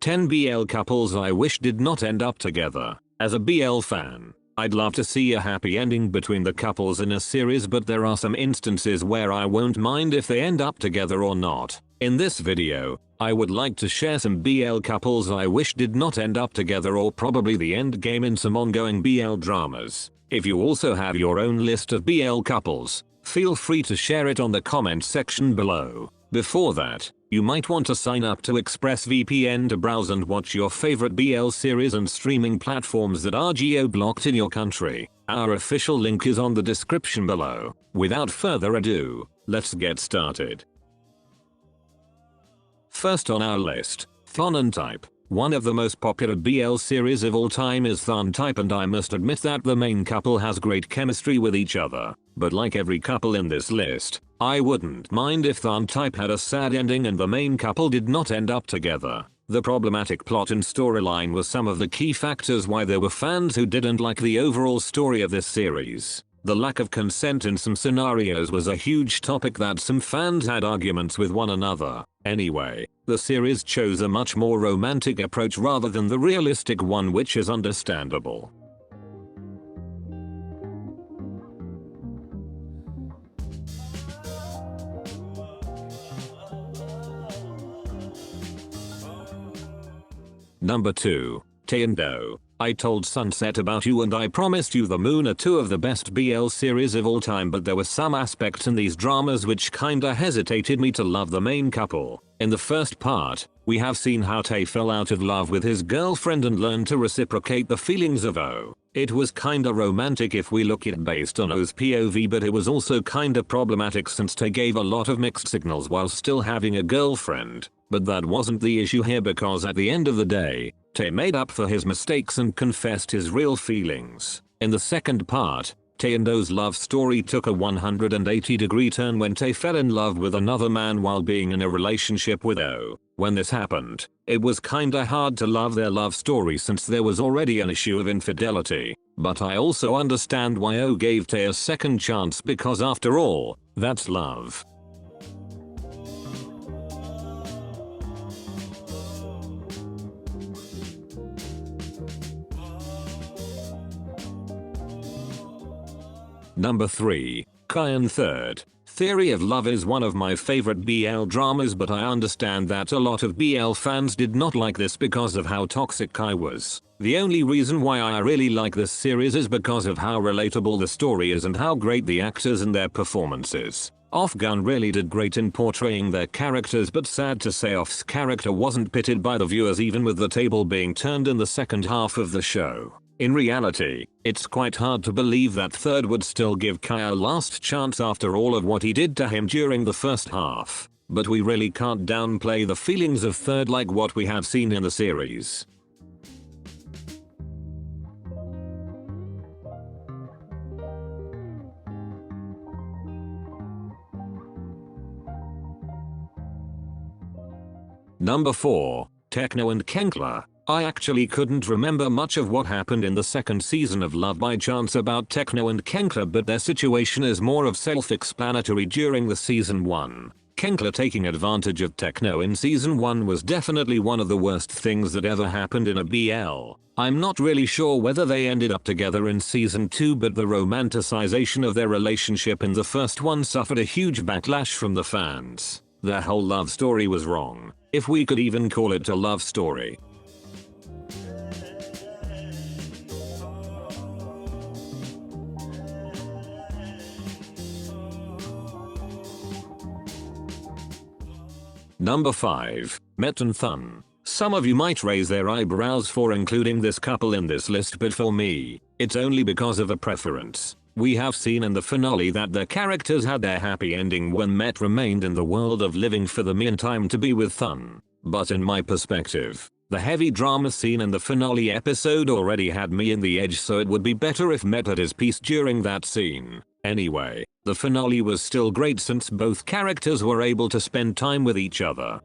10 BL couples I wish did not end up together. As a BL fan, I'd love to see a happy ending between the couples in a series, but there are some instances where I won't mind if they end up together or not. In this video, I would like to share some BL couples I wish did not end up together, or probably the end game in some ongoing BL dramas. If you also have your own list of BL couples, feel free to share it on the comment section below. Before that, you might want to sign up to ExpressVPN to browse and watch your favorite BL series and streaming platforms that are geo-blocked in your country. Our official link is on the description below. Without further ado, let's get started. First on our list, TharnType. One of the most popular BL series of all time is TharnType, and I must admit that the main couple has great chemistry with each other. But like every couple in this list, I wouldn't mind if TharnType had a sad ending and the main couple did not end up together. The problematic plot and storyline were some of the key factors why there were fans who didn't like the overall story of this series. The lack of consent in some scenarios was a huge topic that some fans had arguments with one another. Anyway, the series chose a much more romantic approach rather than the realistic one, which is understandable. Number 2. Teh and Oh-aew. I told Sunset about you and I promised you the Moon are two of the best BL series of all time, but there were some aspects in these dramas which kinda hesitated me to love the main couple. In the first part, we have seen how Teh fell out of love with his girlfriend and learned to reciprocate the feelings of Oh. It was kinda romantic if we look at it based on Oh's POV, but it was also kinda problematic since Teh gave a lot of mixed signals while still having a girlfriend. But that wasn't the issue here, because at the end of the day, Teh made up for his mistakes and confessed his real feelings. In the second part, Teh and Oh-aew's love story took a 180-degree turn when Teh fell in love with another man while being in a relationship with Oh. When this happened, it was kinda hard to love their love story since there was already an issue of infidelity. But I also understand why Oh gave Teh a second chance, because after all, that's love. Number 3. Khai and Third. Theory of Love is one of my favorite BL dramas, but I understand that a lot of BL fans did not like this because of how toxic Khai was. The only reason why I really like this series is because of how relatable the story is and how great the actors and their performances. Off-Gun really did great in portraying their characters, but sad to say Off's character wasn't pitied by the viewers, even with the table being turned in the second half of the show. In reality, it's quite hard to believe that Third would still give Khai a last chance after all of what he did to him during the first half. But we really can't downplay the feelings of Third like what we have seen in the series. Number 4. Techno and Kengkla. I actually couldn't remember much of what happened in the second season of Love by Chance about Techno and Kengkla, but their situation is more of self-explanatory during the season 1. Kengkla taking advantage of Techno in season 1 was definitely one of the worst things that ever happened in a BL. I'm not really sure whether they ended up together in season 2, but the romanticization of their relationship in the first one suffered a huge backlash from the fans. Their whole love story was wrong, if we could even call it a love story. Number 5. Mes and Thun. Some of you might raise their eyebrows for including this couple in this list, but for me, it's only because of a preference. We have seen in the finale that their characters had their happy ending when Mes remained in the world of living for the meantime to be with Thun. But in my perspective, the heavy drama scene in the finale episode already had me in the edge, so it would be better if Mes had his peace during that scene. Anyway, the finale was still great since both characters were able to spend time with each other.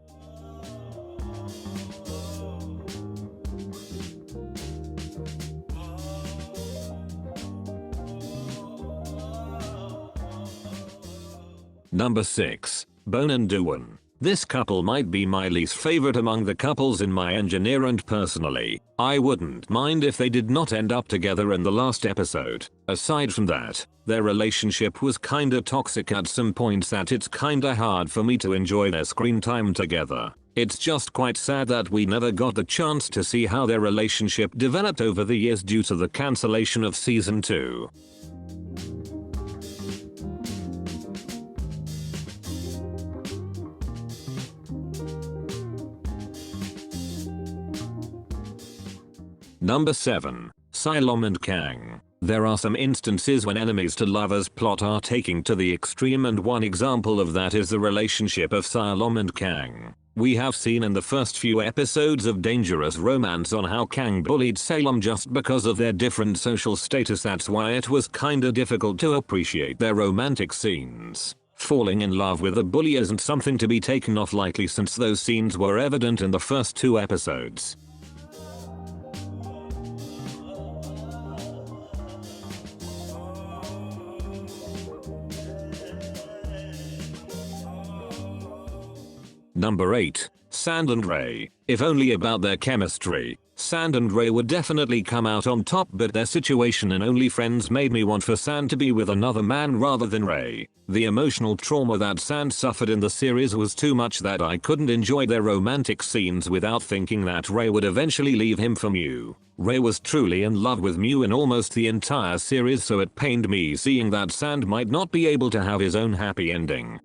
Number 6. Doan and Doan. This couple might be my least favorite among the couples in my engineer, and personally, I wouldn't mind if they did not end up together in the last episode. Aside from that, their relationship was kinda toxic at some points that it's kinda hard for me to enjoy their screen time together. It's just quite sad that we never got the chance to see how their relationship developed over the years due to the cancellation of season 2. Number 7. Sailom and Kang. There are some instances when enemies to lovers plot are taken to the extreme, and one example of that is the relationship of Sailom and Kang. We have seen in the first few episodes of Dangerous Romance on how Kang bullied Sailom just because of their different social status. That's why it was kinda difficult to appreciate their romantic scenes. Falling in love with a bully isn't something to be taken off lightly, since those scenes were evident in the first 2 episodes. Number 8. Sand and Ray. If only about their chemistry, Sand and Ray would definitely come out on top, but their situation in Only Friends made me want for Sand to be with another man rather than Ray. The emotional trauma that Sand suffered in the series was too much that I couldn't enjoy their romantic scenes without thinking that Ray would eventually leave him for Mew. Ray was truly in love with Mew in almost the entire series, so it pained me seeing that Sand might not be able to have his own happy ending.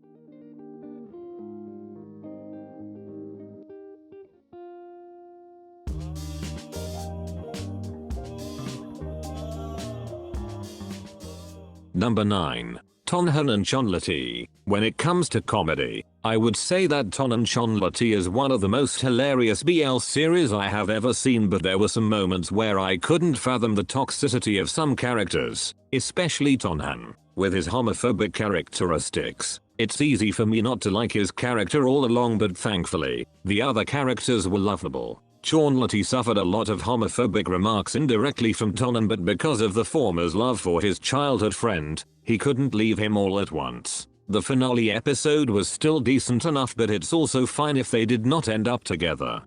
Number 9. Tonhon and Chonlatee. When it comes to comedy, I would say that Tonhon and Chonlatee is one of the most hilarious BL series I have ever seen, but there were some moments where I couldn't fathom the toxicity of some characters, especially Tonhon, with his homophobic characteristics. It's easy for me not to like his character all along, but thankfully, the other characters were lovable. Chonlatee suffered a lot of homophobic remarks indirectly from Tonhon, but because of the former's love for his childhood friend, he couldn't leave him all at once. The finale episode was still decent enough, but it's also fine if they did not end up together.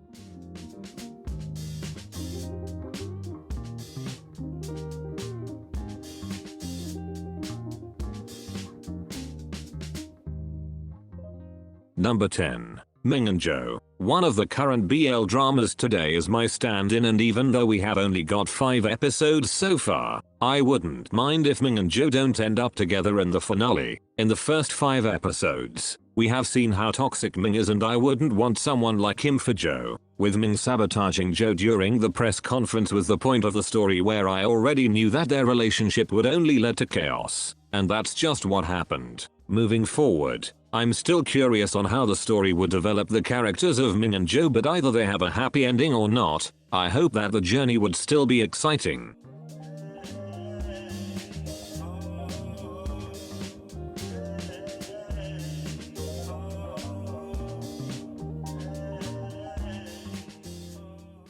Number 10. Ming and Joe. One of the current BL dramas today is my stand-in, and even though we have only got 5 episodes so far, I wouldn't mind if Ming and Joe don't end up together in the finale. In the first 5 episodes, we have seen how toxic Ming is, and I wouldn't want someone like him for Joe. With Ming sabotaging Joe during the press conference was the point of the story where I already knew that their relationship would only lead to chaos, and that's just what happened. Moving forward, I'm still curious on how the story would develop the characters of Ming and Joe, but either they have a happy ending or not, I hope that the journey would still be exciting.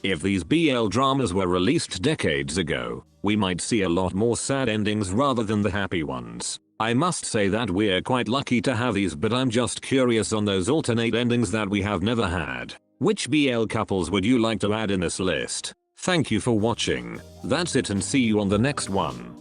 If these BL dramas were released decades ago, we might see a lot more sad endings rather than the happy ones. I must say that we're quite lucky to have these, but I'm just curious on those alternate endings that we have never had. Which BL couples would you like to add in this list? Thank you for watching. That's it, and see you on the next one.